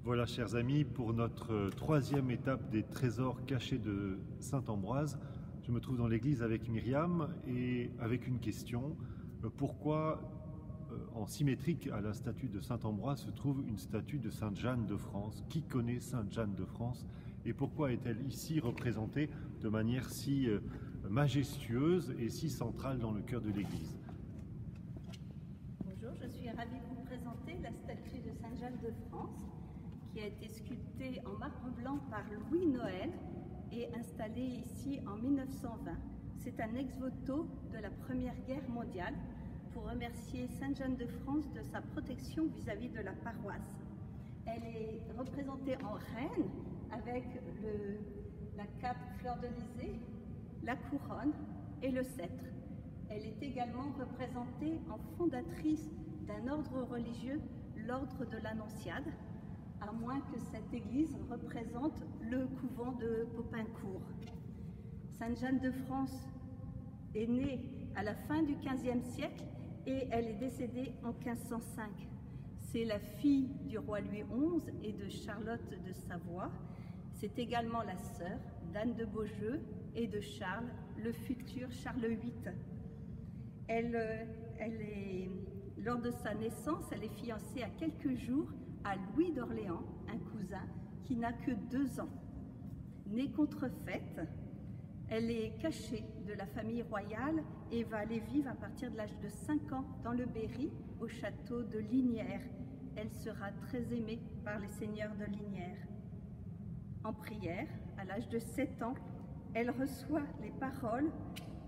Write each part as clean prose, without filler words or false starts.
Voilà, chers amis, pour notre troisième étape des trésors cachés de Saint-Ambroise. Je me trouve dans l'église avec Myriam et avec une question. Pourquoi, en symétrique à la statue de Saint-Ambroise, se trouve une statue de Sainte Jeanne de France? Qui connaît Sainte Jeanne de France? Et pourquoi est-elle ici représentée de manière si majestueuse et si centrale dans le cœur de l'église? Bonjour, je suis ravie de vous présenter la statue de Sainte Jeanne de France, qui a été sculptée en marbre blanc par Louis Noël et installée ici en 1920. C'est un ex-voto de la Première Guerre mondiale pour remercier Sainte Jeanne de France de sa protection vis-à-vis de la paroisse. Elle est représentée en reine avec la cape fleur-de-lysée, la couronne et le sceptre. Elle est également représentée en fondatrice d'un ordre religieux, l'ordre de l'Annonciade, à moins que cette église représente le couvent de Popincourt. Sainte Jeanne de France est née à la fin du XVe siècle et elle est décédée en 1505. C'est la fille du roi Louis XI et de Charlotte de Savoie. C'est également la sœur d'Anne de Beaujeu et de Charles, le futur Charles VIII. Lors de sa naissance, elle est fiancée à quelques jours à Louis d'Orléans, un cousin qui n'a que 2 ans. Née contrefaite, elle est cachée de la famille royale et va aller vivre à partir de l'âge de 5 ans dans le Berry, au château de Lignières. Elle sera très aimée par les seigneurs de Lignières. En prière, à l'âge de 7 ans, elle reçoit les paroles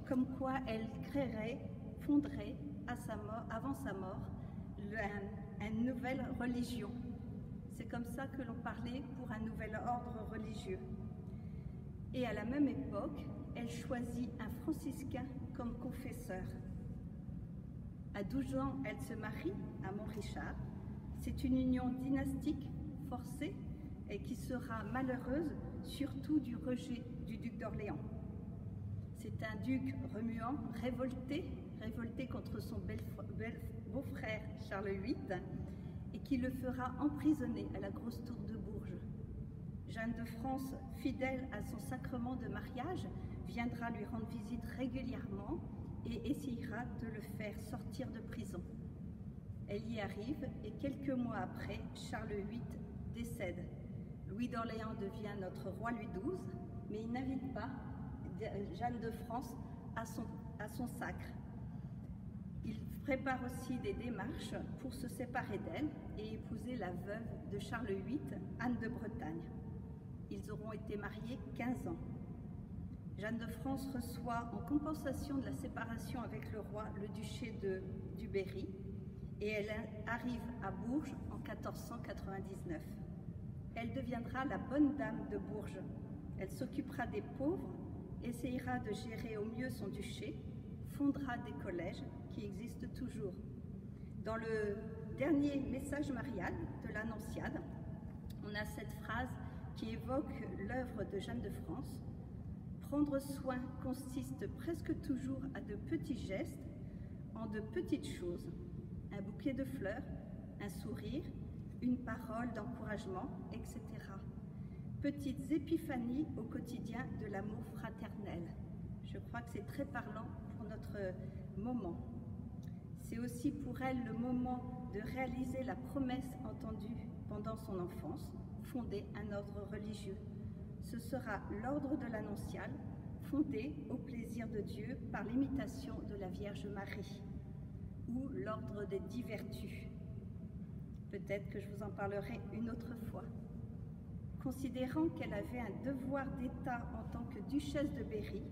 comme quoi elle créerait, fonderait avant sa mort, une nouvelle religion. C'est comme ça que l'on parlait pour un nouvel ordre religieux. Et à la même époque, elle choisit un franciscain comme confesseur. À 12 ans, elle se marie à Montrichard. C'est une union dynastique forcée et qui sera malheureuse, surtout du rejet du duc d'Orléans. C'est un duc remuant, révolté contre son beau-frère Charles VIII et qui le fera emprisonner à la Grosse Tour de Bourges. Jeanne de France, fidèle à son sacrement de mariage, viendra lui rendre visite régulièrement et essayera de le faire sortir de prison. Elle y arrive et quelques mois après, Charles VIII décède. Louis d'Orléans devient notre roi Louis XII, mais il n'invite pas Jeanne de France à son sacre. Il prépare aussi des démarches pour se séparer d'elle et épouser la veuve de Charles VIII, Anne de Bretagne. Ils auront été mariés 15 ans. Jeanne de France reçoit en compensation de la séparation avec le roi le duché du Berry et elle arrive à Bourges en 1499. Elle deviendra la bonne dame de Bourges. Elle s'occupera des pauvres, essayera de gérer au mieux son duché, fondera des collèges qui existent toujours. Dans le dernier message marial de l'Annonciade, on a cette phrase qui évoque l'œuvre de Jeanne de France. Prendre soin consiste presque toujours à de petits gestes, en de petites choses. Un bouquet de fleurs, un sourire, une parole d'encouragement, etc. Petites épiphanies au quotidien de l'amour fraternel. Je crois que c'est très parlant pour notre moment. C'est aussi pour elle le moment de réaliser la promesse entendue pendant son enfance, fonder un ordre religieux. Ce sera l'ordre de l'Annonciade, fondé au plaisir de Dieu par l'imitation de la Vierge Marie, ou l'ordre des 10 vertus. Peut-être que je vous en parlerai une autre fois. Considérant qu'elle avait un devoir d'État en tant que duchesse de Berry,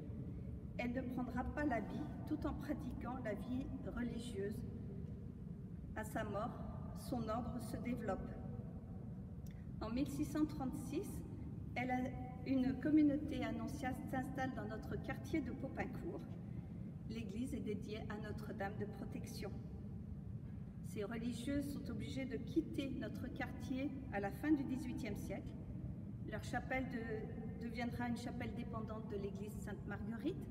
elle ne prendra pas l'habit tout en pratiquant la vie religieuse. À sa mort, son ordre se développe. En 1636, une communauté annonciate s'installe dans notre quartier de Popincourt. L'église est dédiée à Notre-Dame de Protection. Ces religieuses sont obligées de quitter notre quartier à la fin du XVIIIe siècle. Leur chapelle deviendra une chapelle dépendante de l'église Sainte-Marguerite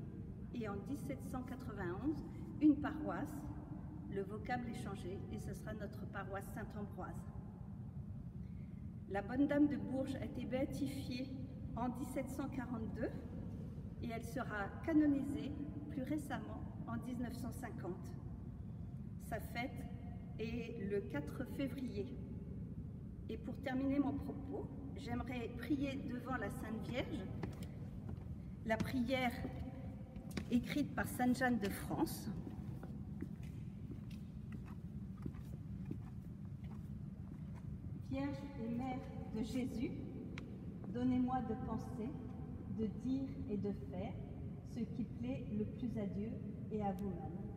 et en 1791, une paroisse. Le vocable est changé et ce sera notre paroisse Saint-Ambroise. La bonne dame de Bourges a été béatifiée en 1742 et elle sera canonisée plus récemment en 1950. Sa fête est le 4 février. Et pour terminer mon propos, j'aimerais prier devant la Sainte Vierge la prière écrite par Sainte Jeanne de France. Vierge et Mère de Jésus, donnez-moi de penser, de dire et de faire ce qui plaît le plus à Dieu et à vous-même.